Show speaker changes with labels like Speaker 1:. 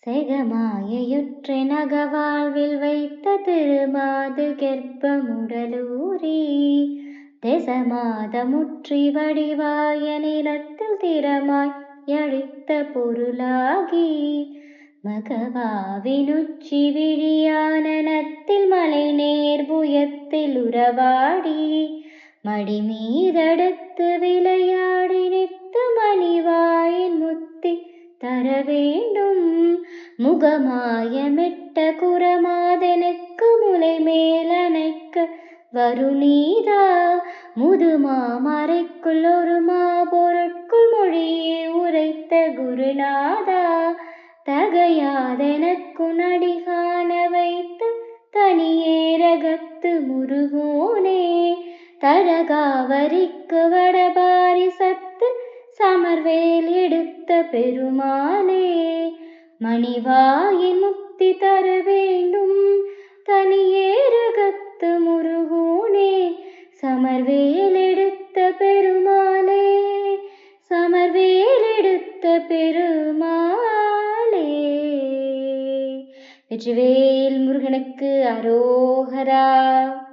Speaker 1: செகமாயையுற்றை நகவாழ்வில் வைத்த திருமாது கெற்பமுடலூரி தேசமாதமுற்றி வடிவாய நிலத்தில் திறமாய் அழித்த பொருளாகி மகவாவினுச்சி விழியானத்தில் மலை நேர் புயத்தில் உறவாடி மடி மீதெடுத்து விளையாடி நித்து மணிவாயின் முத்தி தர வேண்டும் முகமாயமிட்ட குரமாதெனக்கு முலை மேலனைக்க வருநீதா முதுமாமறைக்குள் ஒரு மாபொருட்குள் மொழியே உரைத்த குருநாதா தகையாதெனக்கு நடிகாண வைத்த தனியேரகத்து முருகோனே தரகாவரிக்கு வடபாரி சத்து சமர்வேல் எடுத்த பெருமாளே மணிவாயின் முக்தி தர வேண்டும் தனியேரகத்து முருகோனே சமர்வேல் எடுத்த பெருமாளே சமர்வேல் எடுத்த பெருமாளே. வெற்றிவேல் முருகனுக்கு அரோகரா.